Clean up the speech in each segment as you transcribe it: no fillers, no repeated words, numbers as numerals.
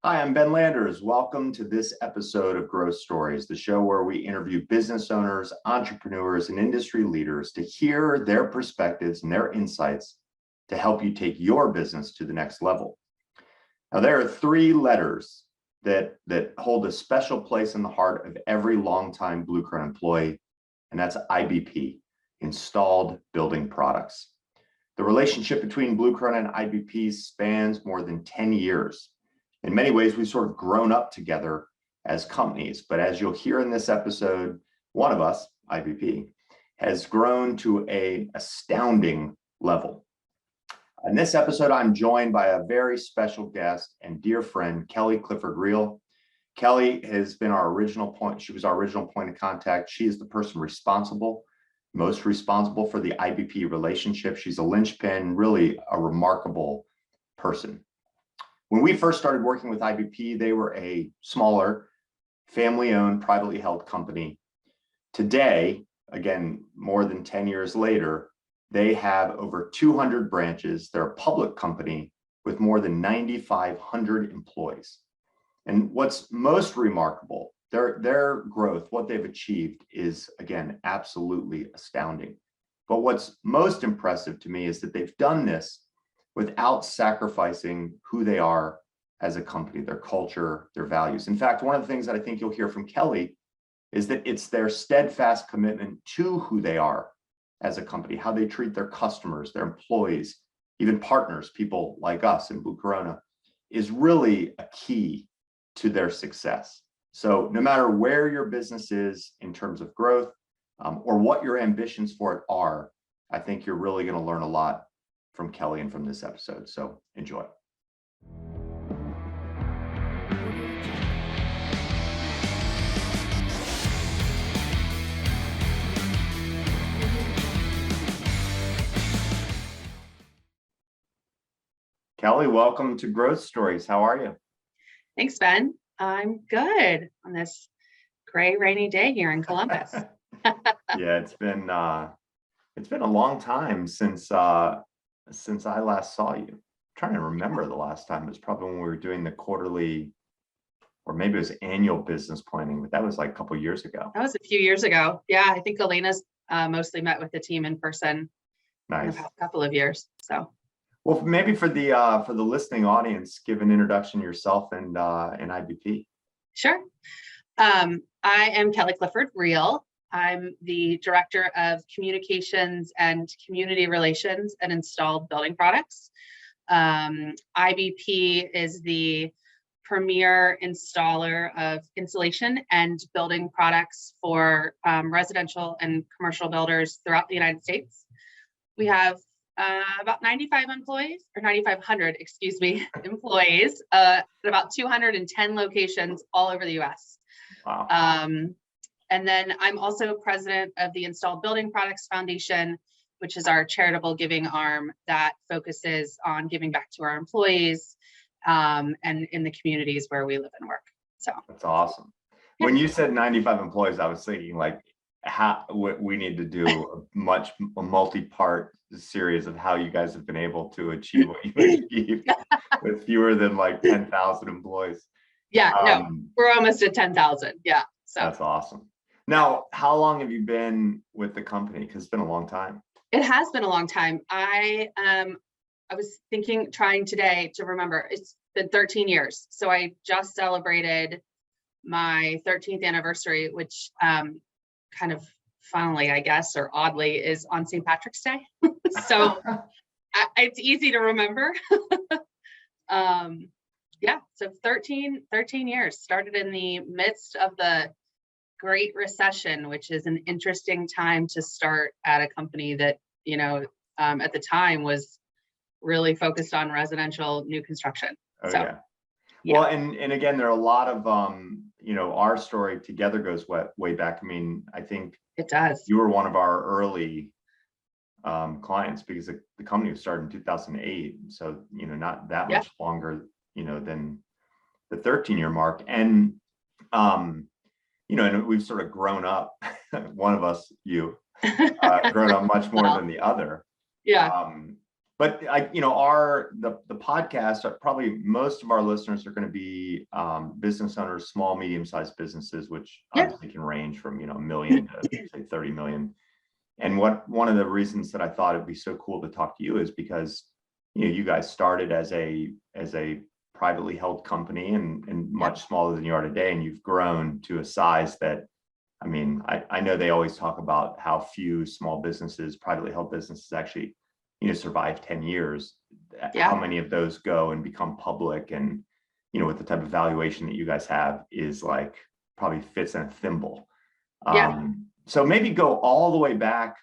Hi, I'm Ben Landers. Welcome to this episode of Growth Stories, the show where we interview business owners, entrepreneurs, and industry leaders to hear their perspectives and their insights to help you take your business to the next level. Now, there are three letters that hold a special place in the heart of every longtime Blue Corona employee, and that's IBP, Installed Building Products. The relationship between Blue Corona and IBP spans more than 10 years. In many ways, we've sort of grown up together as companies, but as you'll hear in this episode, one of us, IBP, has grown to an astounding level. In this episode, I'm joined by a very special guest and dear friend, Clifford Riehl. Kelly has been our original point. She was our original point of contact. She is the person most responsible for the IBP relationship. She's a linchpin, really a remarkable person. When we first started working with IBP, they were a smaller, family-owned, privately held company. Today, again, more than 10 years later, they have over 200 branches. They're a public company with more than 9,500 employees. And what's most remarkable, their growth, what they've achieved is, again, absolutely astounding. But what's most impressive to me is that they've done this without sacrificing who they are as a company, their culture, their values. In fact, one of the things that I think you'll hear from Kelly is that it's their steadfast commitment to who they are as a company, how they treat their customers, their employees, even partners, people like us in Blue Corona, is really a key to their success. So no matter where your business is in terms of growth or what your ambitions for it are, I think you're really going to learn a lot from Kelly and from this episode. So enjoy. Kelly, welcome to Growth Stories. How are you? Thanks, Ben. I'm good on this gray, rainy day here in Columbus. Yeah, it's been a long time since I last saw you. I'm trying to remember the last time. It was probably when we were doing the quarterly, or maybe it was annual business planning, but that was like a couple of years ago. That was a few years ago. Yeah, I think Elena's mostly met with the team in person in the past couple of years. So, well, maybe for the listening audience, give an introduction to yourself and IBP. Sure. I am Clifford Riehl. I'm the Director of Communications and Community Relations at Installed Building Products. IBP is the premier installer of insulation and building products for residential and commercial builders throughout the United States. We have about 9,500 employees at about 210 locations all over the U.S. Wow. And then I'm also president of the Installed Building Products Foundation, which is our charitable giving arm that focuses on giving back to our employees and in the communities where we live and work. So that's awesome. Yeah. When you said 95 employees, I was thinking like we need to do a multi-part series of how you guys have been able to achieve what you achieved with fewer than like 10,000 employees. Yeah, no, we're almost at 10,000. Yeah. So that's awesome. Now, how long have you been with the company? Because it's been a long time. It has been a long time. I was trying today to remember, it's been 13 years. So I just celebrated my 13th anniversary, which kind of funnily, I guess, or oddly, is on St. Patrick's Day. So it's easy to remember. Yeah, so 13 years, started in the midst of the Great Recession, which is an interesting time to start at a company that, at the time was really focused on residential new construction. Oh, so, yeah. Well, and again, there are a lot of, our story together goes way back. I mean, I think it does. You were one of our early clients because the company was started in 2008. So, not that much longer, than the 13-year mark. And, and we've sort of grown up, one of us, grown up much more than the other. Yeah. But the podcast, probably most of our listeners are going to be business owners, small, medium-sized businesses, which obviously can range from, $1 million to say 30 million. And one of the reasons that I thought it'd be so cool to talk to you is because, you guys started as a privately held company and much smaller than you are today. And you've grown to a size that, I mean, I know they always talk about how few small businesses, privately held businesses actually, survive 10 years. Yeah. How many of those go and become public? And, with the type of valuation that you guys have is like probably fits in a thimble. So maybe go all the way back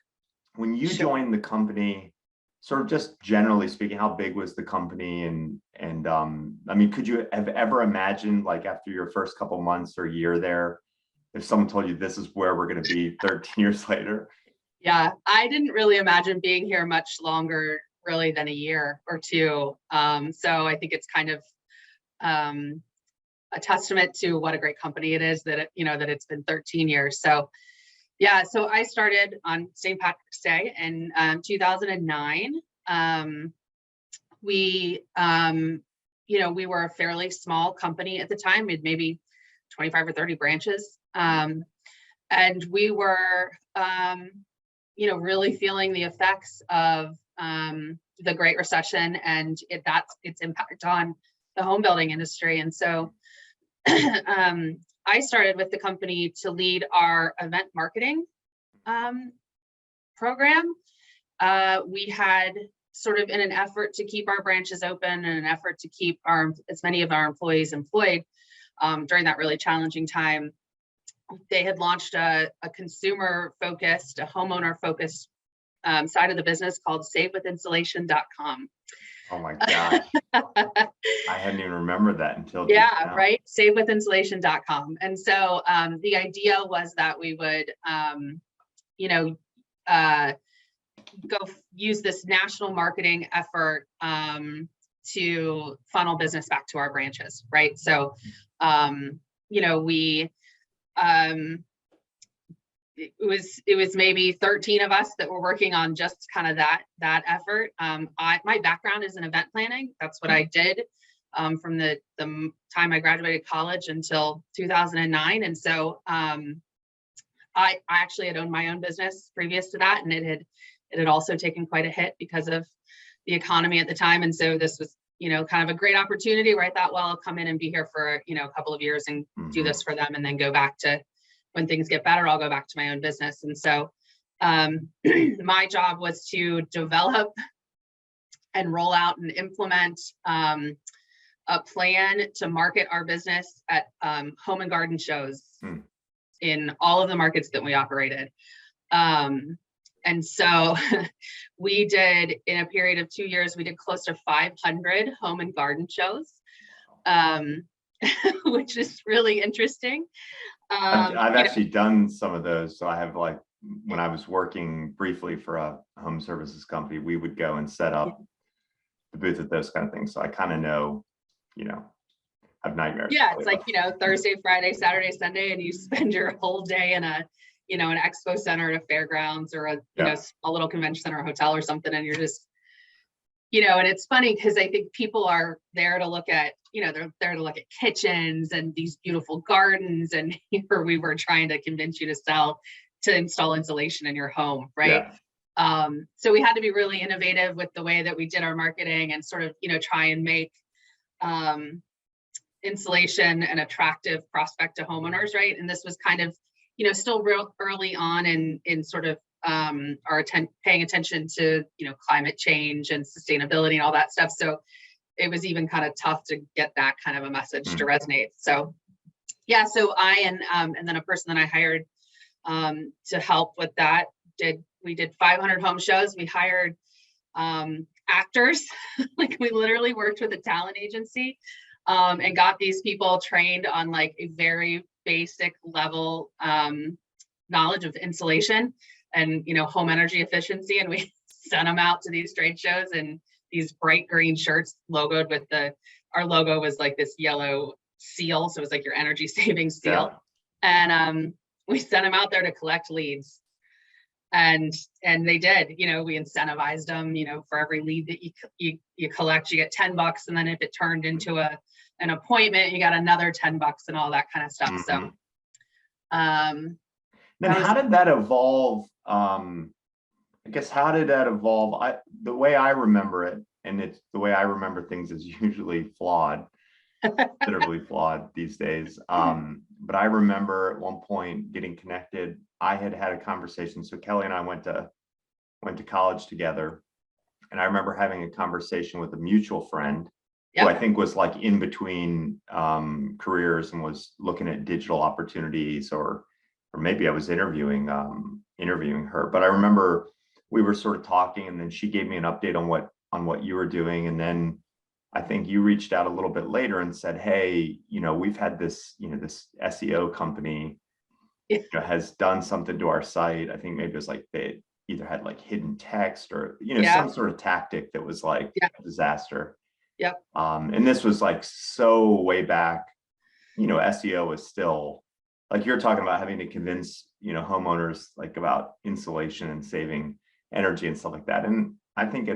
when you joined the company, sort of just generally speaking, how big was the company? And I mean, could you have ever imagined, like, after your first couple months or year there, if someone told you this is where we're going to be 13 years later? Yeah, I didn't really imagine being here much longer, really, than a year or two. So I think it's kind of a testament to what a great company it is that that it's been 13 years. So yeah, so I started on St. Patrick's Day in 2009. We we were a fairly small company at the time. We had maybe 25 or 30 branches, and we were really feeling the effects of the Great Recession and its impact on the home building industry. And so I started with the company to lead our event marketing program. We had, sort of in an effort to keep our branches open and an effort to keep as many of our employees employed during that really challenging time, they had launched a consumer-focused, a homeowner-focused side of the business called savewithinsulation.com. Oh my gosh. I hadn't even remembered that until right, savewithinsulation.com. And so the idea was that we would go use this national marketing effort to funnel business back to our branches, right? So we it was maybe 13 of us that were working on just kind of that effort. My background is in event planning. That's what I did from the time I graduated college until 2009. And so I actually had owned my own business previous to that, and it had also taken quite a hit because of the economy at the time. And so this was kind of a great opportunity where I thought, well, I'll come in and be here for a couple of years and do this for them, and then go back to, when things get better, I'll go back to my own business. And so my job was to develop and roll out and implement a plan to market our business at home and garden shows in all of the markets that we operated. And so we did, in a period of 2 years, we did close to 500 home and garden shows, which is really interesting. I've actually done some of those. So I have, like, when I was working briefly for a home services company, we would go and set up the booth at those kind of things. So I kind of know, have nightmares. Yeah, it's like, Thursday, Friday, Saturday, Sunday, and you spend your whole day in an expo center at a fairgrounds or a little convention center or hotel or something. And you're just, and it's funny because I think people are there to look at, they're there to look at kitchens and these beautiful gardens. And here we were trying to convince you to install insulation in your home, right? Yeah. So we had to be really innovative with the way that we did our marketing and sort of, try and make insulation an attractive prospect to homeowners, right? And this was kind of, still real early on in sort of paying attention to, climate change and sustainability and all that stuff. So it was even kind of tough to get that kind of a message to resonate. So yeah, so and then a person that I hired to help with that we did 500 home shows. We hired actors, like we literally worked with a talent agency and got these people trained on like a very basic level knowledge of insulation and home energy efficiency, and we sent them out to these trade shows in these bright green shirts logoed with our logo was like this yellow seal, so it was like your energy saving seal. And we sent them out there to collect leads, And they did, we incentivized them, for every lead that you collect, you get $10. And then if it turned into an appointment, you got another $10 and all that kind of stuff. So then how did that evolve? I guess, how did that evolve? The way I remember it, and it's the way I remember things is usually flawed, literally flawed these days. But I remember at one point getting connected. I had a conversation. So Kelly and I went to college together, and I remember having a conversation with a mutual friend who I think was like in between careers and was looking at digital opportunities, or maybe I was interviewing her. But I remember we were sort of talking, and then she gave me an update on what you were doing, and then I think you reached out a little bit later and said, hey, we've had this, this SEO company has done something to our site. I think maybe it was like they either had like hidden text or, some sort of tactic that was like a disaster. Yep. And this was like so way back, SEO was still like, you're talking about having to convince, homeowners like about insulation and saving energy and stuff like that. And I think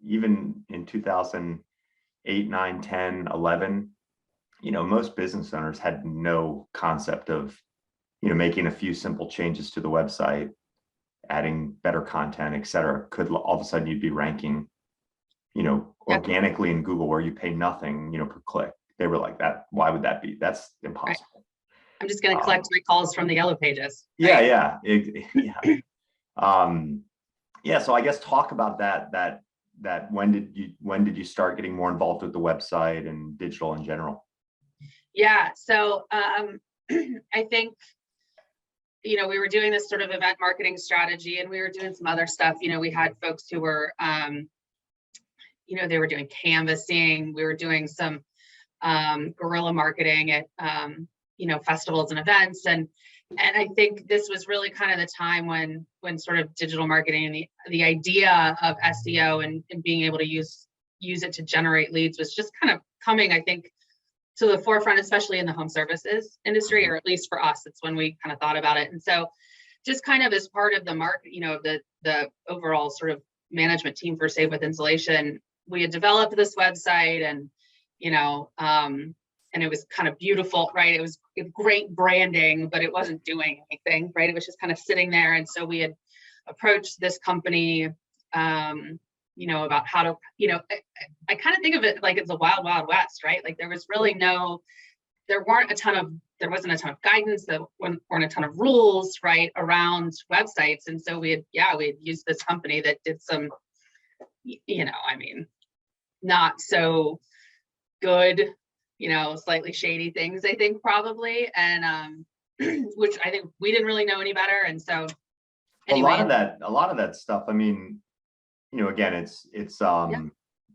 even in 2008, 9, 10, 11, most business owners had no concept of, making a few simple changes to the website, adding better content, et cetera, could all of a sudden you'd be ranking, organically in Google where you pay nothing, per click. They were like that. Why would that be? That's impossible. Right. I'm just going to collect recalls from the yellow pages. Right? Yeah. So I guess talk about that when did you start getting more involved with the website and digital in general? Yeah. So I think, we were doing this sort of event marketing strategy, and we were doing some other stuff. We had folks who were, they were doing canvassing. We were doing some guerrilla marketing at, festivals and events. And I think this was really kind of the time when sort of digital marketing and the idea of SEO and being able to use it to generate leads was just kind of coming, I think, to the forefront, especially in the home services industry, or at least for us, it's when we kind of thought about it. And so just kind of as part of the market, the overall sort of management team for Save with Insulation, we had developed this website, and, and it was kind of beautiful, right? It was great branding, but it wasn't doing anything, right? It was just kind of sitting there. And so we had approached this company, about how to, I kind of think of it like it's a wild, wild west, right? Like there was really there wasn't a ton of guidance, there weren't a ton of rules, right, around websites. And so we had used this company that did some, not so good, slightly shady things, I think, probably. And which I think we didn't really know any better. And so anyway, a lot of that stuff, again, it's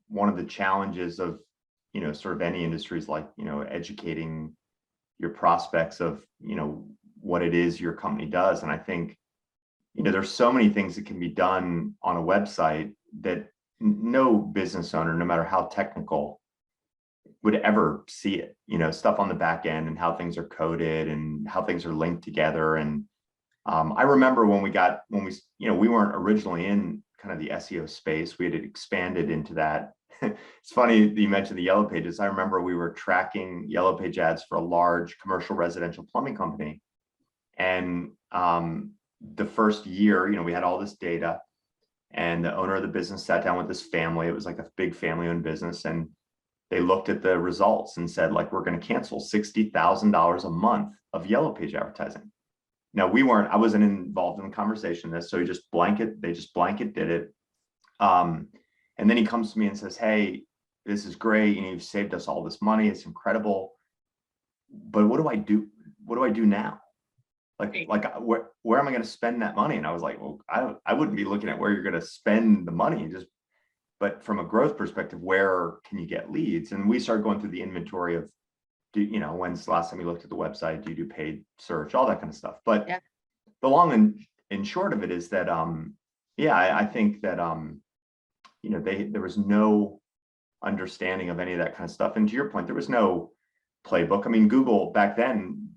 one of the challenges of, sort of any industries, like, educating your prospects of, what it is your company does. And I think, there's so many things that can be done on a website that no business owner, no matter how technical, would ever see it, stuff on the back end and how things are coded and how things are linked together. And I remember when we weren't originally in kind of the SEO space, we had expanded into that. It's funny that you mentioned the yellow pages. I remember we were tracking yellow page ads for a large commercial residential plumbing company. And the first year, we had all this data, and the owner of the business sat down with this family. It was like a big family-owned business. And they looked at the results and said, like, we're going to cancel $60,000 a month of yellow page advertising. Now I wasn't involved in the conversation in this, so they just blanket did it. And then he comes to me and says, hey, this is great. You've saved us all this money. It's incredible. But what do I do? What do I do now? Where am I going to spend that money? And I was like, well, I wouldn't be looking at where you're going to spend the money, but from a growth perspective, where can you get leads? And we started going through the inventory of, when's the last time you looked at the website? Do you do paid search? All that kind of stuff. But the long and short of it is that, I think that, there was no understanding of any of that kind of stuff. And to your point, there was no playbook. Google back then,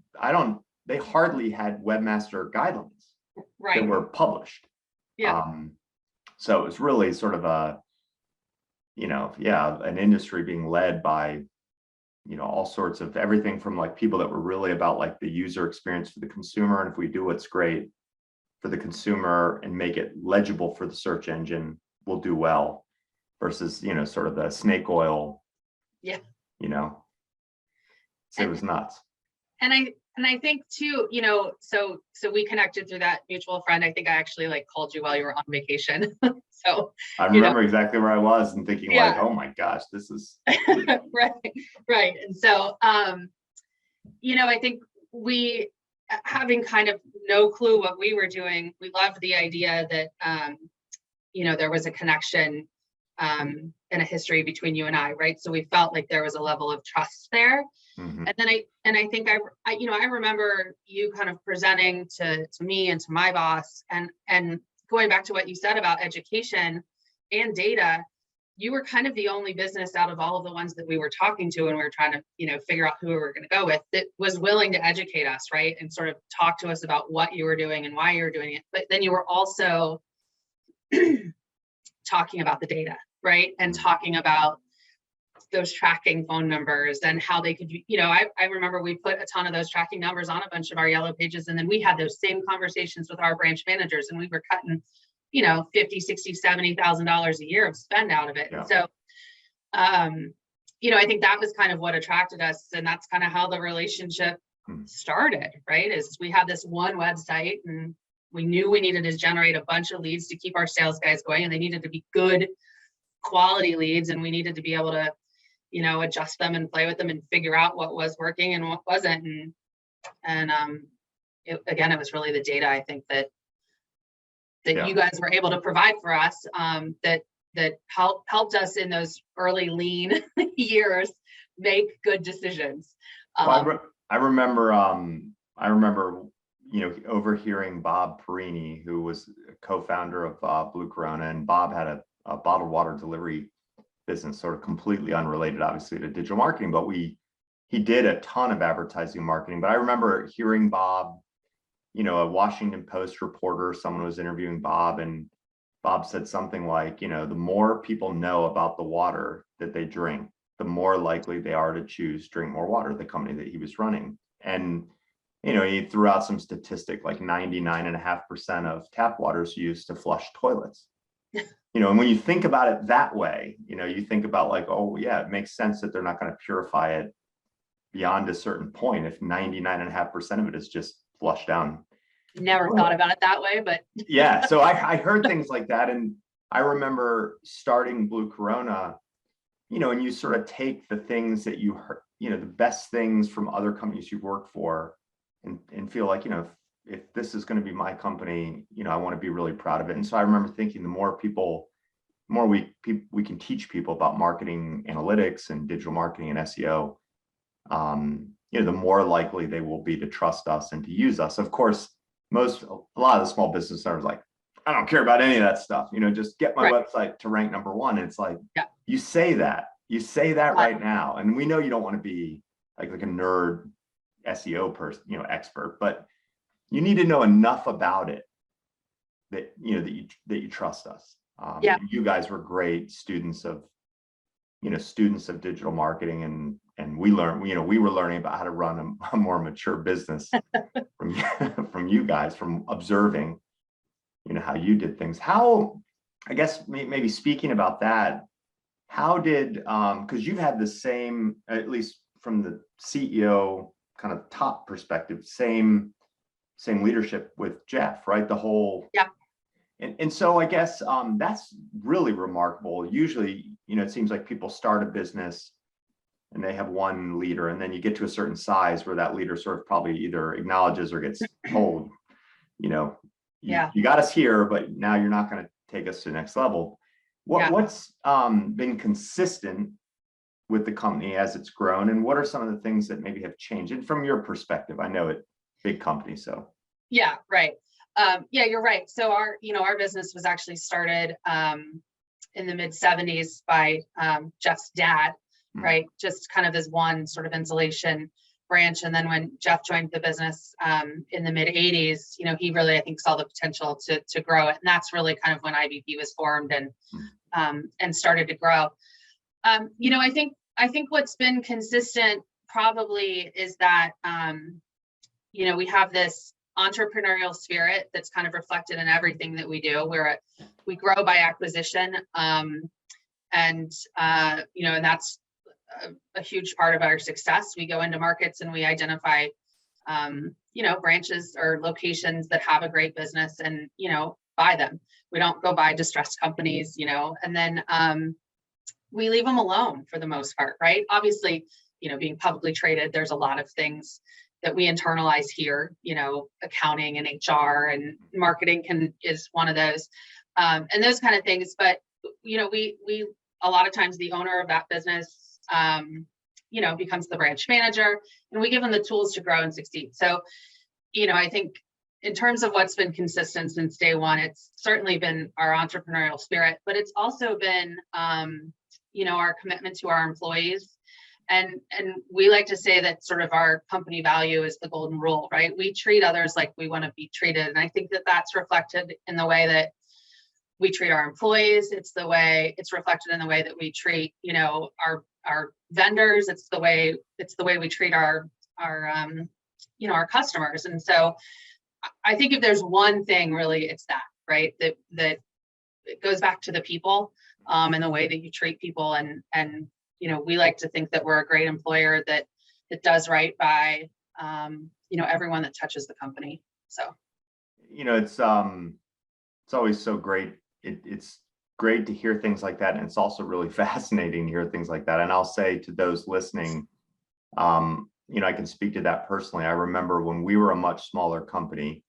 they hardly had webmaster guidelines that were published. Yeah. So it was really sort of a, an industry being led by, all sorts of everything from like people that were really about like the user experience for the consumer. And if we do what's great for the consumer and make it legible for the search engine, we'll do well, versus, sort of the snake oil. Yeah. So it was nuts. And I think too, so we connected through that mutual friend. I think I actually like called you while you were on vacation. So I remember exactly where I was and thinking like, yeah. oh my gosh, this is right. And so, I think we, having kind of no clue what we were doing, we loved the idea that, there was a connection and a history between you and I, right? So we felt like there was a level of trust there. Mhm. And I think I remember you kind of presenting to me and to my boss, and going back to what you said about education and data, you were kind of the only business out of all of the ones that we were talking to, and we were trying to, figure out who we were going to go with, that was willing to educate us, right? And sort of talk to us about what you were doing and why you were doing it. But then you were also talking about the data, right? And talking about those tracking phone numbers and how they could, I remember we put a ton of those tracking numbers on a bunch of our yellow pages. And then we had those same conversations with our branch managers, and we were cutting, $50, $60, $70,000 a year of spend out of it. Yeah. So, I think that was kind of what attracted us. And that's kind of how the relationship started, right? Is we had this one website, and we knew we needed to generate a bunch of leads to keep our sales guys going, and they needed to be good quality leads, and we needed to be able to adjust them and play with them and figure out what was working and what wasn't. And it was really the data, I think, that you guys were able to provide for us, that helped us in those early lean years make good decisions. Well, I remember overhearing Bob Perini, who was a co-founder of Blue Corona, and Bob had a bottled water delivery business, sort of completely unrelated, obviously, to digital marketing, but he did a ton of advertising marketing. But I remember hearing Bob, a Washington Post reporter, someone was interviewing Bob, and Bob said something like, the more people know about the water that they drink, the more likely they are to drink more water, the company that he was running. And, he threw out some statistic like 99.5% of tap water is used to flush toilets. And when you think about it that way, you think about like, oh yeah, it makes sense that they're not going to purify it beyond a certain point if 99.5% of it is just flushed down. Never thought about it that way, but yeah. So I heard things like that. And I remember starting Blue Corona, and you sort of take the things that you heard, the best things from other companies you've worked for, and feel like, if this is going to be my company, I want to be really proud of it. And so I remember thinking the more we can teach people about marketing analytics and digital marketing and SEO, the more likely they will be to trust us and to use us. Of course, a lot of the small business owners like, I don't care about any of that stuff. Just get my website to rank number one. And it's like, you say that right now. And we know you don't want to be like a nerd SEO person, expert, but you need to know enough about it that, that you trust us. You guys were great students of digital marketing, and we learned, we were learning about how to run a more mature business from you guys, from observing, how you did things. How, I guess, maybe speaking about that, how did, because you've had the same, at least from the CEO kind of top perspective, same leadership with Jeff, right? The whole, and so I guess that's really remarkable. Usually, it seems like people start a business and they have one leader, and then you get to a certain size where that leader sort of probably either acknowledges or gets told, you got us here, but now you're not going to take us to the next level. What's been consistent with the company as it's grown, and what are some of the things that maybe have changed? And from your perspective, I know it's big company, so. Yeah, right. You're right. So our business was actually started in the mid 70s by Jeff's dad, right? Just kind of as one sort of insulation branch. And then when Jeff joined the business in the mid 80s, he really, I think, saw the potential to grow it. And that's really kind of when IBP was formed and started to grow. I think what's been consistent probably is that, we have this entrepreneurial spirit that's kind of reflected in everything that we do, where we grow by acquisition. And that's a huge part of our success. We go into markets and we identify, branches or locations that have a great business and, buy them. We don't go buy distressed companies, and then we leave them alone for the most part, right? Obviously, being publicly traded, there's a lot of things that we internalize here, accounting and HR and marketing is one of those, and those kind of things. But, we a lot of times the owner of that business, becomes the branch manager, and we give them the tools to grow and succeed. So, I think in terms of what's been consistent since day one, it's certainly been our entrepreneurial spirit, but it's also been, our commitment to our employees. And we like to say that sort of our company value is the golden rule, right? We treat others like we want to be treated. And I think that that's reflected in the way that we treat our employees. It's reflected in the way that we treat, our vendors. It's the way we treat our customers. And so I think if there's one thing, really, it's that, right? That it goes back to the people, and the way that you treat people. And we like to think that we're a great employer that does right by, everyone that touches the company. So, it's always so great. It's great to hear things like that. And it's also really fascinating to hear things like that. And I'll say to those listening, I can speak to that personally. I remember when we were a much smaller company,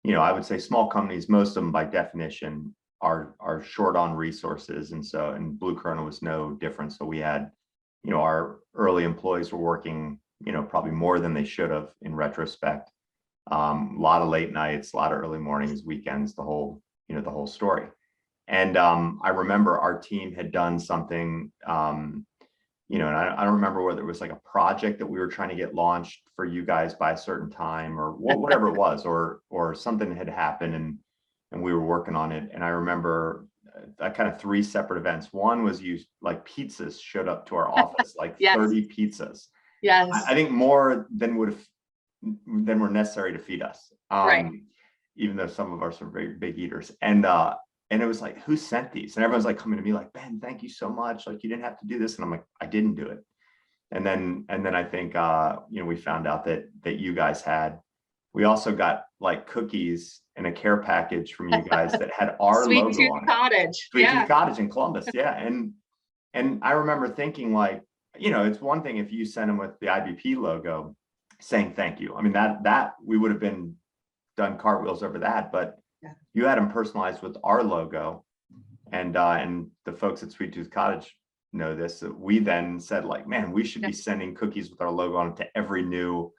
I would say small companies, most of them by definition are short on resources. And Blue Corona was no different. So we had, our early employees were working, probably more than they should have in retrospect. A lot of late nights, a lot of early mornings, weekends, the whole story. And I remember our team had done something, and I don't remember whether it was like a project that we were trying to get launched for you guys by a certain time or whatever it was, or something had happened and we were working on it. And I remember kind of 3 separate events. One was like pizzas showed up to our office, like yes. 30 pizzas. Yes. I think more than were necessary to feed us. Right. Even though some of us are very big eaters. And it was like, who sent these? And everyone's like coming to me like, Ben, thank you so much. Like, you didn't have to do this. And I'm like, I didn't do it. And then I think, we found out that you guys had, we also got like cookies and a care package from you guys that had our Sweet logo Tooth on it. Cottage. Sweet Tooth Cottage in Columbus. Yeah. And I remember thinking like, it's one thing if you sent them with the IBP logo saying thank you. I mean, that we would have been done cartwheels over that, but you had them personalized with our logo, and the folks at Sweet Tooth Cottage know this. We then said like, man, we should be sending cookies with our logo on it to every new,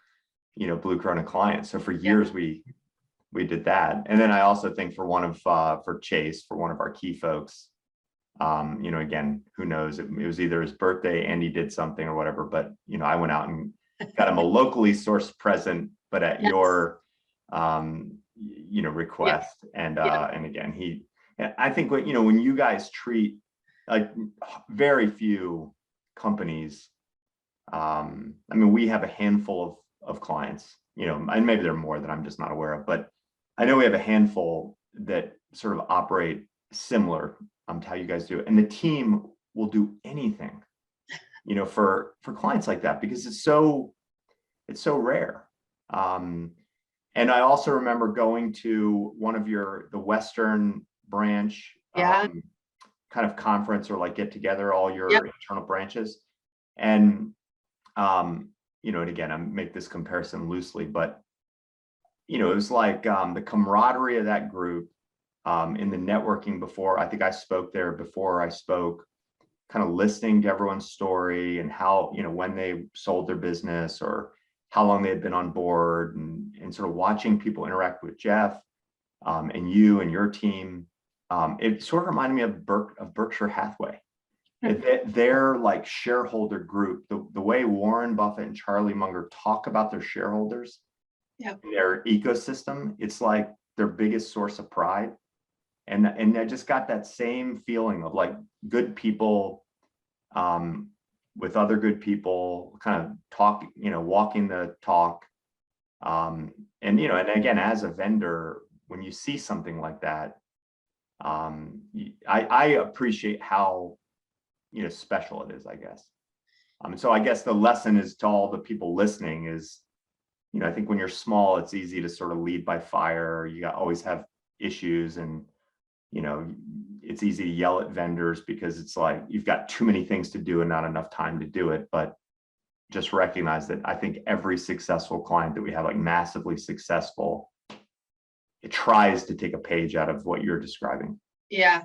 Blue Corona client. So for years we did that. And then I also think for Chase, for one of our key folks, again, who knows, it was either his birthday and he did something or whatever, but I went out and got him a locally sourced present, but at your request. And again, I think when you guys treat like very few companies, we have a handful of clients, and maybe there are more that I'm just not aware of, but I know we have a handful that sort of operate similar to how you guys do it. And the team will do anything, for clients like that, because it's so rare. And I also remember going to one of the Western branch kind of conference or like get together all your internal branches. And, and again, I make this comparison loosely, but, it was like the camaraderie of that group in the networking before. I think I spoke there before I spoke, kind of listening to everyone's story and how, when they sold their business or how long they had been on board, and sort of watching people interact with Jeff and you and your team. It sort of reminded me of Berkshire Hathaway, Their like shareholder group, the way Warren Buffett and Charlie Munger talk about their shareholders, their ecosystem, it's like their biggest source of pride. And I just got that same feeling of like good people with other good people, kind of talk, walking the talk. And and again, as a vendor, when you see something like that, I appreciate how special it is, I guess. So I guess the lesson is to all the people listening is, I think when you're small, it's easy to sort of lead by fire. You always have issues, and it's easy to yell at vendors because it's like you've got too many things to do and not enough time to do it. But just recognize that I think every successful client that we have, like massively successful, it tries to take a page out of what you're describing. Yeah.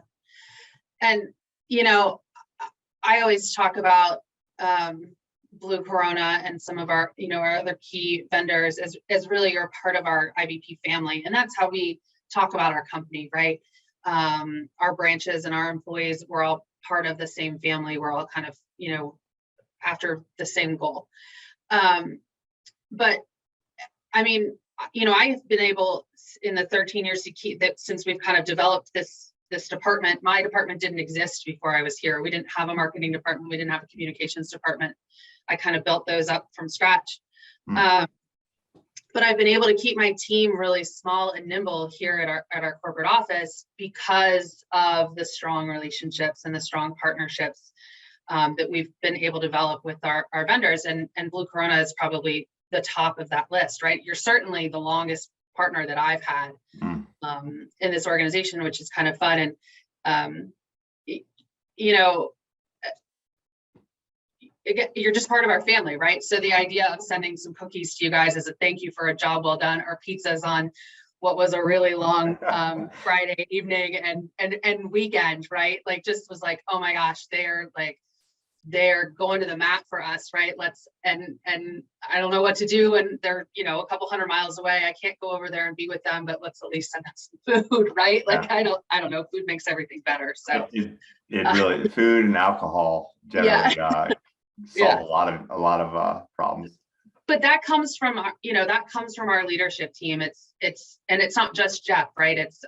And, I always talk about Blue Corona and some of our, our other key vendors as really are part of our IBP family. And that's how we talk about our company, right? Our branches and our employees, we're all part of the same family. We're all kind of, after the same goal. But I mean, I've been able in the 13 years to keep that since we've kind of developed this department. My department didn't exist before I was here. We didn't have a marketing department. We didn't have a communications department. I kind of built those up from scratch. But I've been able to keep my team really small and nimble here at our corporate office because of the strong relationships and the strong partnerships that we've been able to develop with our vendors. And Blue Corona is probably the top of that list, right? You're certainly the longest partner that I've had in this organization, which is kind of fun. And, you're just part of our family, right? So the idea of sending some cookies to you guys as a thank you for a job well done, or pizzas on what was a really long Friday evening and weekend, right? Like just was like, oh my gosh, they're going to the mat for us, right? And I don't know what to do. And they're, a couple 100 miles away. I can't go over there and be with them, but let's at least send them some food, right? Like, I don't know. Food makes everything better. So it really, food and alcohol generally solve a lot of problems. But that comes from our leadership team. It's not just Jeff, right? It's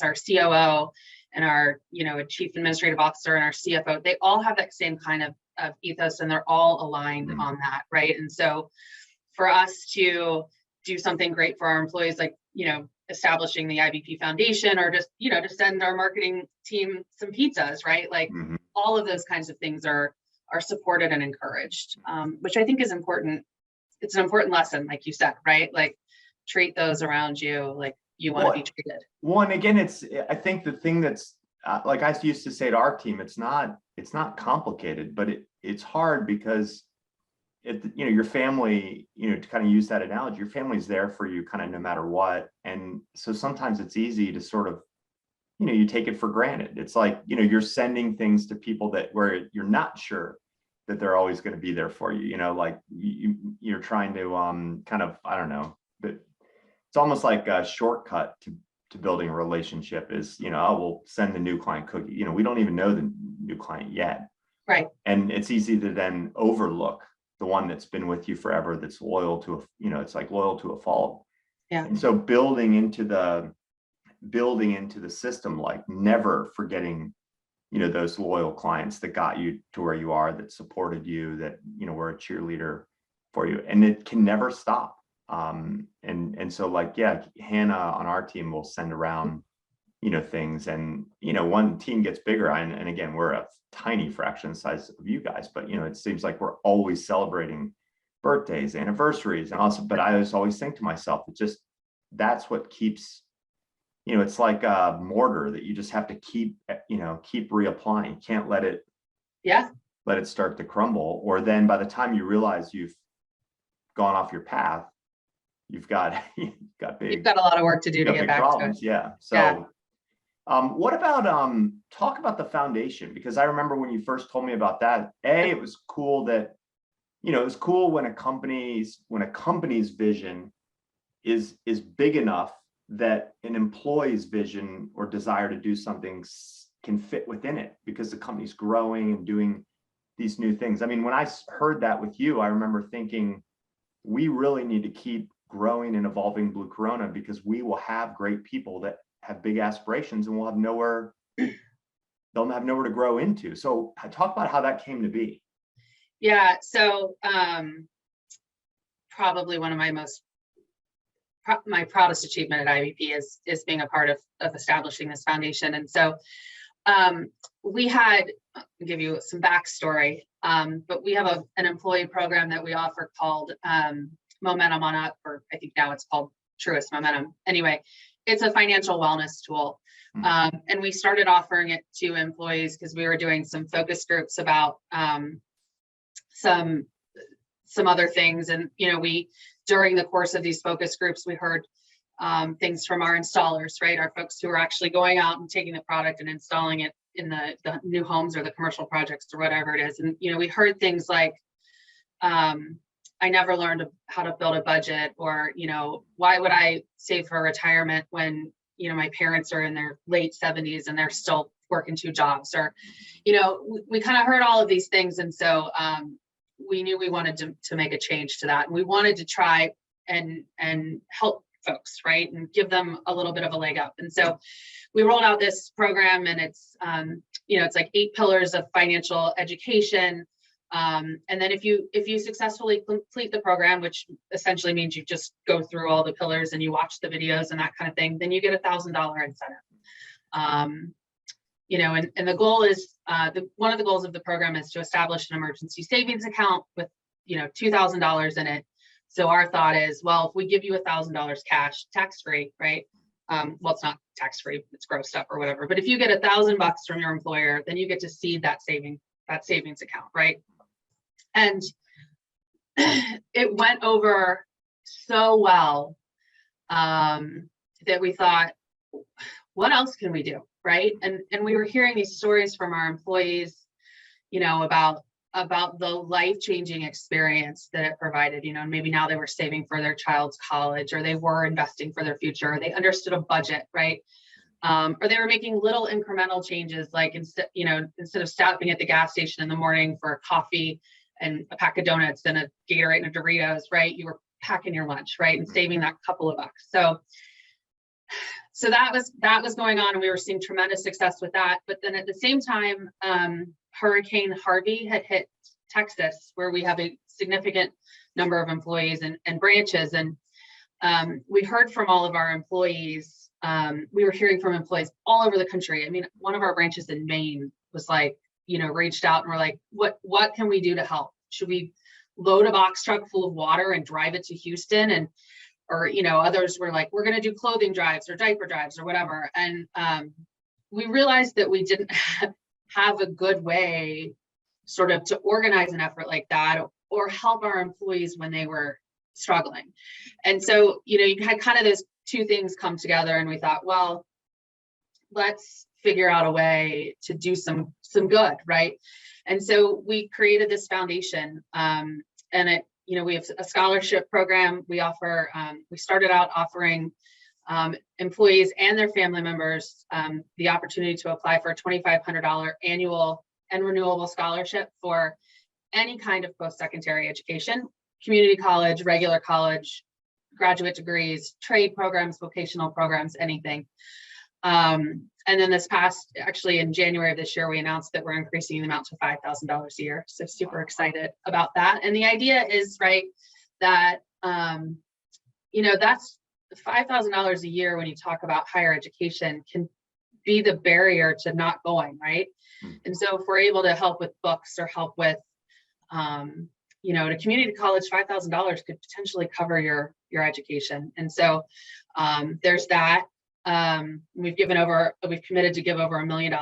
our COO and our, chief administrative officer and our CFO. They all have that same kind of ethos, and they're all aligned on that, right? And so for us to do something great for our employees, like, establishing the IBP Foundation, or just, to send our marketing team some pizzas, right? Like all of those kinds of things are supported and encouraged, which I think is important. It's an important lesson, like you said, right? Like treat those around you like you want to be treated. One, again, I think the thing that's like I used to say to our team, it's not complicated, but it's hard because your family, to kind of use that analogy, your family's there for you kind of no matter what. And so sometimes it's easy to sort of, you take it for granted. It's like, you're sending things to people where you're not sure that they're always going to be there for you, like you're trying to kind of, I don't know, but it's almost like a shortcut to building a relationship is, we'll send the new client cookie. We don't even know the new client yet. Right. And it's easy to then overlook the one that's been with you forever, that's loyal to it's like loyal to a fault. Yeah. And so building into the system, like never forgetting, those loyal clients that got you to where you are, that supported you, that, were a cheerleader for you, and it can never stop. And so like, Hannah on our team will send around, things, and, one team gets bigger. And again, we're a tiny fraction the size of you guys, but, it seems like we're always celebrating birthdays, anniversaries, and also, but I always think to myself, that's what keeps, it's like a mortar that you just have to keep reapplying. You can't let it start to crumble, or then by the time you realize you've gone off your path, you've got a lot of work to do to get back problems. to it. Yeah. So what about talk about the foundation? Because I remember when you first told me about that, it was cool that, it was cool when a company's vision is big enough that an employee's vision or desire to do something can fit within it because the company's growing and doing these new things. I mean, when I heard that with you, I remember thinking, we really need to keep growing and evolving Blue Corona because we will have great people that have big aspirations and we'll have nowhere, they'll have nowhere to grow into. So talk about how that came to be. Yeah, so probably one of my proudest achievement at IBP is being a part of establishing this foundation. And so we had, I'll give you some backstory, but we have an employee program that we offer called Momentum on Up, or I think now it's called Truist Momentum. Anyway, it's a financial wellness tool. And we started offering it to employees because we were doing some focus groups about some other things. And, during the course of these focus groups, we heard things from our installers, right? Our folks who are actually going out and taking the product and installing it in the new homes or the commercial projects or whatever it is. And, we heard things like, I never learned how to build a budget, or, why would I save for retirement when, my parents are in their late 70s and they're still working 2 jobs, or, we kind of heard all of these things. And so we knew we wanted to make a change to that. And we wanted to try and help folks, right, and give them a little bit of a leg up. And so we rolled out this program, and it's, it's like 8 pillars of financial education. And then if you successfully complete the program, which essentially means you just go through all the pillars and you watch the videos and that kind of thing, then you get $1,000 incentive. And the goal is, one of the goals of the program is to establish an emergency savings account with, $2,000 in it. So our thought is, well, if we give you $1,000 cash, tax-free, right? Well, it's not tax-free, it's grossed up or whatever. But if you get $1,000 from your employer, then you get to seed that savings account, right? And it went over so well that we thought, what else can we do, right? And we were hearing these stories from our employees, about the life-changing experience that it provided. Maybe now they were saving for their child's college, or they were investing for their future, or they understood a budget, right? Or they were making little incremental changes, like instead of stopping at the gas station in the morning for a coffee and a pack of donuts and a Gatorade and a Doritos, right? You were packing your lunch, right? And saving that couple of bucks. So that was going on, and we were seeing tremendous success with that. But then at the same time, Hurricane Harvey had hit Texas, where we have a significant number of employees and branches. And we heard from all of our employees. We were hearing from employees all over the country. I mean, one of our branches in Maine was like, reached out and we're like, what can we do to help? Should we load a box truck full of water and drive it to Houston? Or others were like, we're going to do clothing drives or diaper drives or whatever. And we realized that we didn't have a good way sort of to organize an effort like that or help our employees when they were struggling. And so, you had kind of those 2 things come together, and we thought, well, let's figure out a way to do some good, right? And so we created this foundation, and it, we have a scholarship program. We offer, we started out offering employees and their family members the opportunity to apply for a $2,500 annual and renewable scholarship for any kind of post-secondary education, community college, regular college, graduate degrees, trade programs, vocational programs, anything. And then actually in January of this year, we announced that we're increasing the amount to $5,000 a year. So super excited about that. And the idea is, right, that, that's $5,000 a year when you talk about higher education can be the barrier to not going, right? And so if we're able to help with books or help with, at a community college, $5,000 could potentially cover your education. And so there's that. We've committed to give over $1 million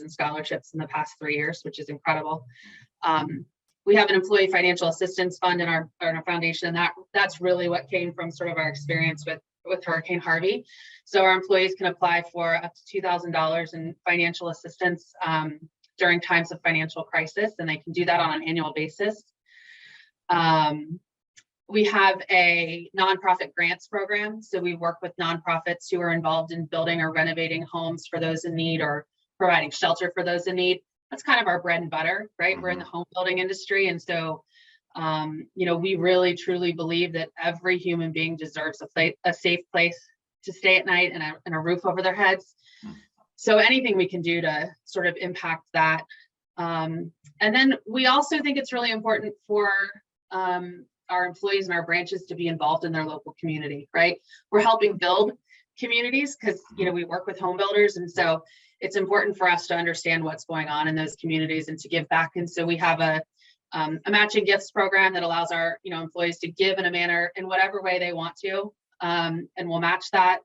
in scholarships in the past 3 years, which is incredible. We have an employee financial assistance fund in our foundation, and that's really what came from sort of our experience with Hurricane Harvey. So our employees can apply for up to $2,000 in financial assistance during times of financial crisis, and they can do that on an annual basis. We have a nonprofit grants program. So we work with nonprofits who are involved in building or renovating homes for those in need or providing shelter for those in need. That's kind of our bread and butter, right? We're in the home building industry. And so, we really truly believe that every human being deserves a safe place to stay at night and a roof over their heads. So anything we can do to sort of impact that. And then we also think it's really important for our employees and our branches to be involved in their local community, right? We're helping build communities because, we work with home builders. And so it's important for us to understand what's going on in those communities and to give back. And so we have a matching gifts program that allows our, employees to give in a manner in whatever way they want to, and we'll match that.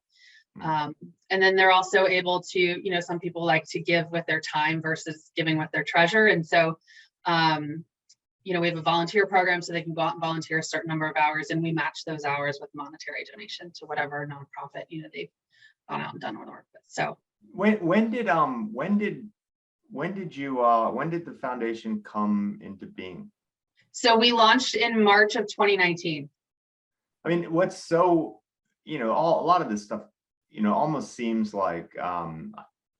And then they're also able to, some people like to give with their time versus giving with their treasure. And so, we have a volunteer program so they can go out and volunteer a certain number of hours, and we match those hours with monetary donation to whatever nonprofit, they've gone out and done work with. So when did the foundation come into being? So we launched in March of 2019. I mean, what's so, a lot of this stuff, almost seems like, I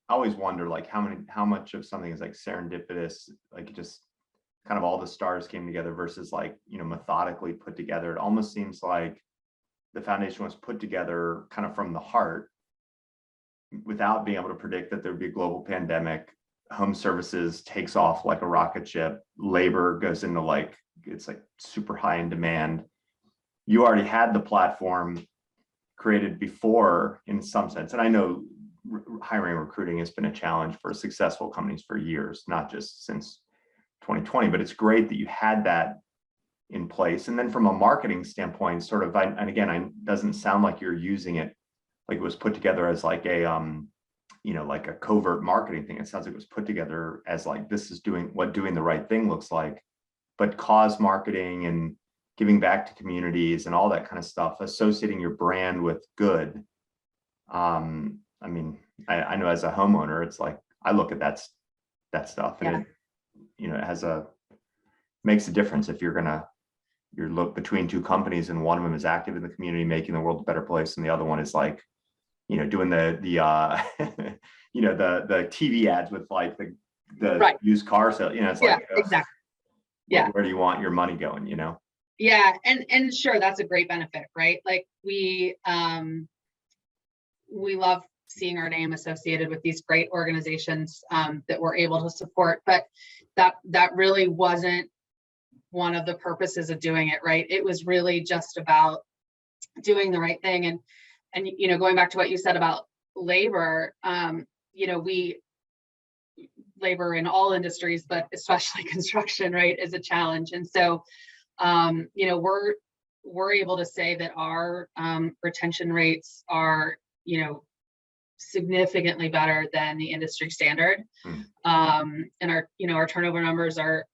always wonder like how much of something is like serendipitous, like just kind of all the stars came together versus like, methodically put together. It almost seems like the foundation was put together kind of from the heart without being able to predict that there would be a global pandemic. Home services takes off like a rocket ship. Labor goes into it's like super high in demand. You already had the platform created before in some sense. And I know hiring and recruiting has been a challenge for successful companies for years, not just since 2020, but it's great that you had that in place. And then from a marketing standpoint, sort of, and again, it doesn't sound like you're using it like it was put together as like a, like a covert marketing thing. It sounds like it was put together as like, this is doing what doing the right thing looks like, but cause marketing and giving back to communities and all that kind of stuff, associating your brand with good. I know as a homeowner, it's like, I look at that stuff and it makes a difference if you're look between two companies and one of them is active in the community, making the world a better place. And the other one is like, doing the the TV ads with like the right. used car sale, it's like, exactly. Where do you want your money going, Yeah. And sure, that's a great benefit, right? Like we love seeing our name associated with these great organizations that we're able to support, but that really wasn't one of the purposes of doing it, right? It was really just about doing the right thing. And going back to what you said about labor, labor in all industries, but especially construction, right, is a challenge. And so, we're able to say that our retention rates are, significantly better than the industry standard. And our turnover numbers are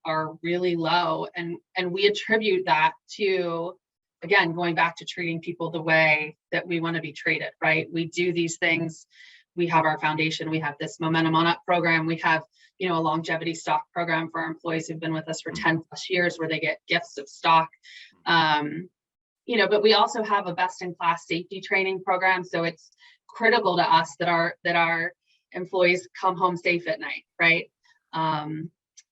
really low. And we attribute that to, again, going back to treating people the way that we want to be treated, right? We do these things. We have our foundation. We have this Momentum On Up program. We have, a longevity stock program for our employees who've been with us for 10 plus years where they get gifts of stock. But we also have a best in class safety training program. So it's critical to us that our employees come home safe at night, right?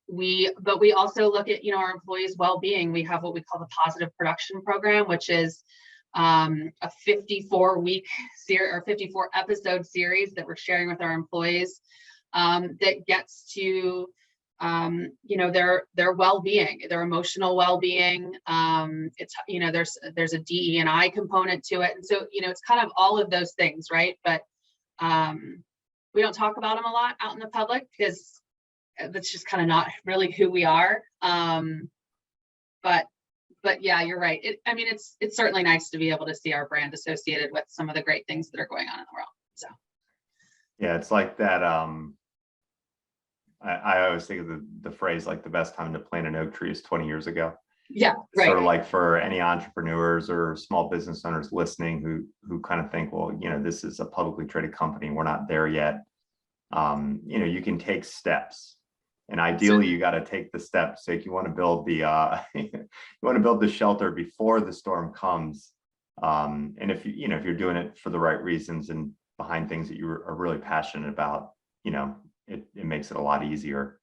We also look at, our employees' well-being. We have what we call the positive production program, which is a 54-week series or 54 episode series that we're sharing with our employees that gets to their well-being, their emotional well-being. It's there's a DE&I component to it, and so it's kind of all of those things, right? But we don't talk about them a lot out in the public because that's just kind of not really who we are. But yeah, you're right. It's certainly nice to be able to see our brand associated with some of the great things that are going on in the world. So yeah, it's like that. I always think of the phrase like the best time to plant an oak tree is 20 years ago. Yeah, right. Sort of like for any entrepreneurs or small business owners listening who kind of think, well, this is a publicly traded company. We're not there yet. You can take steps And ideally, you got to take the steps. Like you want to build the you want to build the shelter before the storm comes. And if if you're doing it for the right reasons and behind things that you are really passionate about, it makes it a lot easier.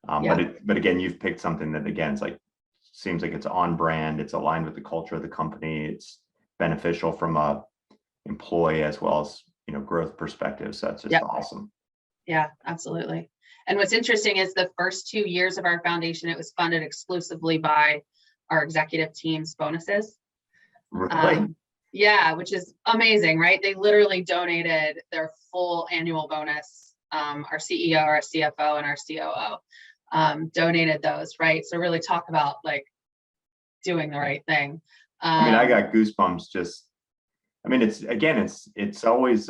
But again, you've picked something that again, it's like seems like it's on brand. It's aligned with the culture of the company. It's beneficial from a employee as well as growth perspective. So that's just awesome. Yeah, absolutely. And what's interesting is the first 2 years of our foundation, it was funded exclusively by our executive team's bonuses. Really? Yeah, which is amazing, right? They literally donated their full annual bonus. Our CEO, our CFO, and our COO donated those, right? So really talk about like doing the right thing. I got goosebumps just, it's always,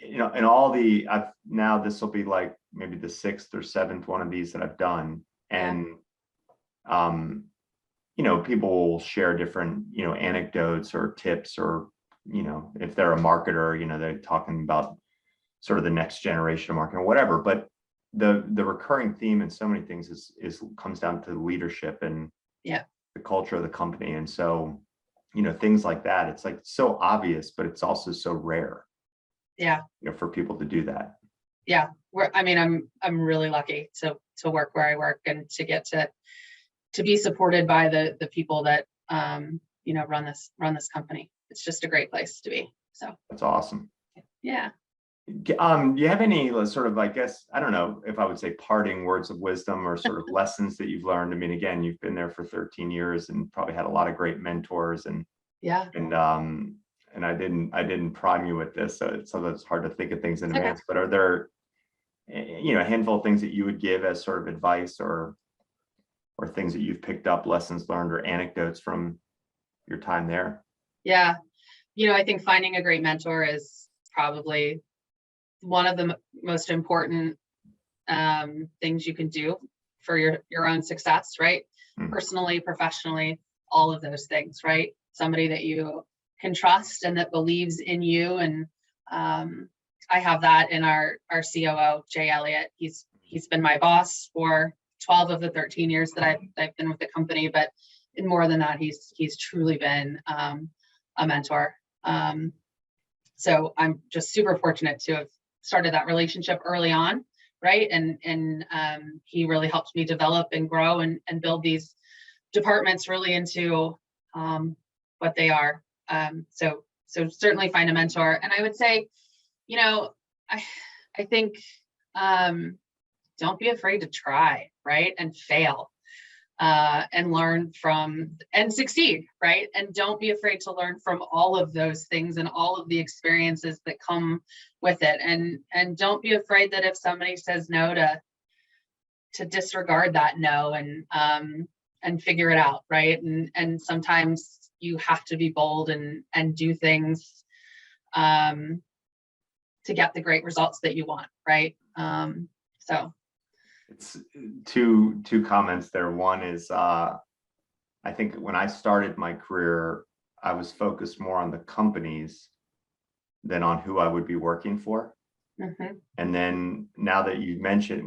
in all the, now this will be like maybe the 6th or 7th one of these that I've done. And, people will share different, anecdotes or tips or, if they're a marketer, they're talking about sort of the next generation of marketing or whatever. But the recurring theme in so many things is comes down to leadership and the culture of the company. And so, things like that, it's like so obvious, but it's also so rare. Yeah. For people to do that. Yeah. I'm really lucky to work where I work and to get to be supported by the people that run this company. It's just a great place to be. So that's awesome. Yeah. Do you have any sort of, I guess, I don't know if I would say parting words of wisdom or sort of lessons that you've learned? Again, you've been there for 13 years and probably had a lot of great mentors and I didn't prime you with this, so it's hard to think of things in advance. But are there, a handful of things that you would give as sort of advice or things that you've picked up, lessons learned, or anecdotes from your time there? Yeah, I think finding a great mentor is probably one of the most important things you can do for your own success, right? Mm-hmm. Personally, professionally, all of those things, right? Somebody that you can trust and that believes in you. And I have that in our COO, Jay Elliott. He's been my boss for 12 of the 13 years that I've been with the company, but in more than that, he's truly been a mentor. So I'm just super fortunate to have started that relationship early on, right? And he really helped me develop and grow and build these departments really into what they are. So certainly find a mentor. And I would say, I think don't be afraid to try, right? And fail and learn from and succeed, right? And don't be afraid to learn from all of those things and all of the experiences that come with it. And don't be afraid that if somebody says no to disregard that no and figure it out, right? And sometimes you have to be bold and do things to get the great results that you want, right? So it's two comments there. One is I think when I started my career, I was focused more on the companies than on who I would be working for. Mm-hmm. And then now that you mentioned,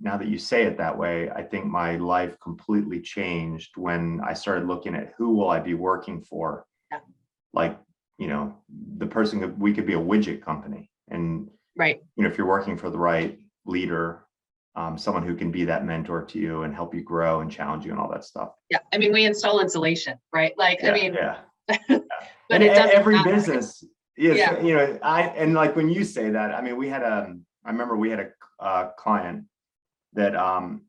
now that you say it that way, I think my life completely changed when I started looking at who will I be working for. Yeah. Like, the person, we could be a widget company. And, right. If you're working for the right leader, someone who can be that mentor to you and help you grow and challenge you and all that stuff. Yeah. We install insulation, right? Like, yeah. But and every matter. Business. Yes, and like when you say that, we had I remember we had a client that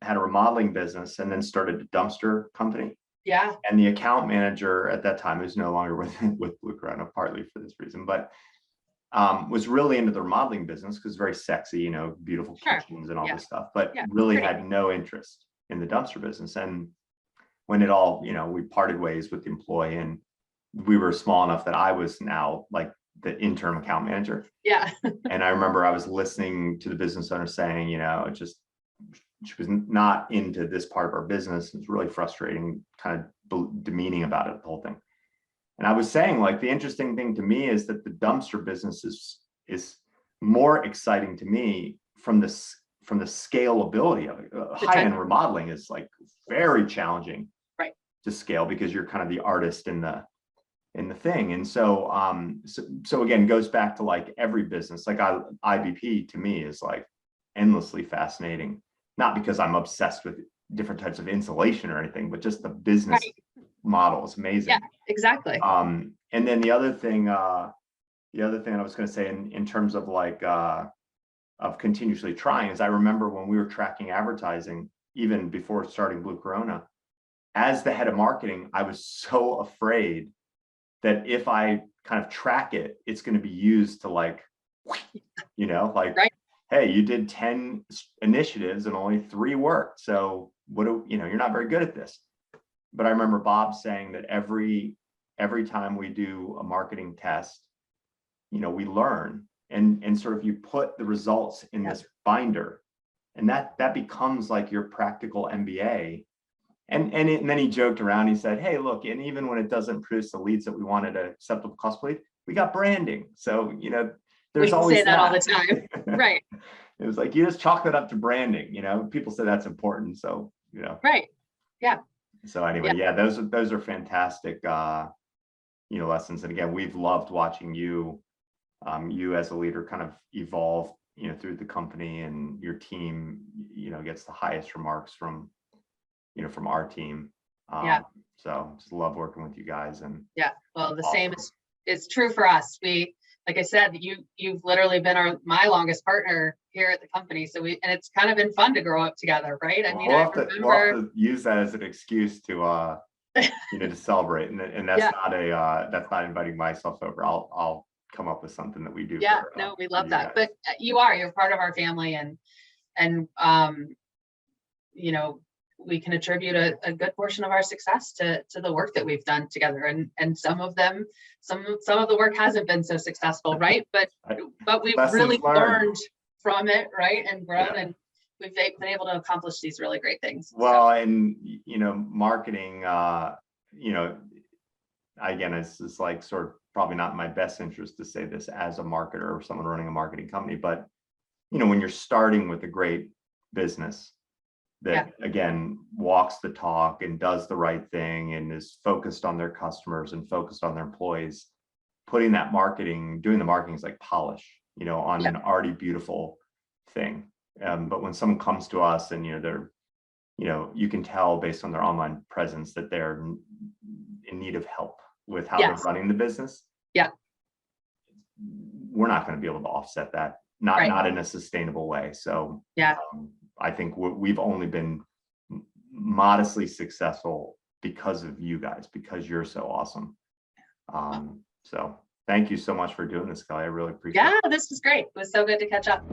had a remodeling business and then started a dumpster company. Yeah. And the account manager at that time, who's no longer with Blue Corona, partly for this reason, but was really into the remodeling business because very sexy, beautiful kitchens and all this stuff, but really had no interest in the dumpster business. And when it all, we parted ways with the employee, and we were small enough that I was now like the interim account manager. Yeah. And I remember I was listening to the business owner saying, she was not into this part of our business. It was really frustrating, kind of demeaning about it, the whole thing. And I was saying, like, the interesting thing to me is that the dumpster business is more exciting to me from the scalability of it. High-end remodeling is like very challenging to scale because you're kind of the artist in the thing. And so so again, goes back to like every business. Like IBP to me is like endlessly fascinating, not because I'm obsessed with different types of insulation or anything, but just the business model is amazing. Yeah, exactly. And then the other thing I was going to say in terms of like of continuously trying is I remember when we were tracking advertising, even before starting Blue Corona, as the head of marketing, I was so afraid that if I kind of track it, it's going to be used to like, like, hey, you did 10 initiatives and only 3 worked. So you're not very good at this. But I remember Bob saying that every time we do a marketing test, we learn and sort of you put the results in this binder, and that becomes like your practical MBA. And then he joked around. He said, "Hey, look, and even when it doesn't produce the leads that we wanted, an acceptable cost lead, we got branding. So there's always say that all the time, right?" It was like you just chalk that up to branding. People say that's important. So right, yeah. So anyway, those are fantastic lessons. And again, we've loved watching you as a leader kind of evolve through the company, and your team gets the highest remarks from our team. So just love working with you guys. And well, the same is true for us. We, like I said, you've literally been my longest partner here at the company. So and it's kind of been fun to grow up together, right? We'll have to use that as an excuse to to celebrate, and that's that's not inviting myself over. I'll come up with something that we do. We love that. Guys. But you're part of our family, and we can attribute a good portion of our success to the work that we've done together, and some of the work hasn't been so successful, right? But we've really learned from it, right? And grown, and we've been able to accomplish these really great things. Well, and marketing, again, it's like sort of probably not in my best interest to say this as a marketer or someone running a marketing company, but when you're starting with a great business that again walks the talk and does the right thing and is focused on their customers and focused on their employees, doing the marketing is like polish, on an already beautiful thing. But when someone comes to us and they're you can tell based on their online presence that they're in need of help with how they're running the business. We're not going to be able to offset that, not in a sustainable way. So I think we've only been modestly successful because of you guys, because you're so awesome. So thank you so much for doing this, Kelly. I really appreciate it. This was great. It was so good to catch up.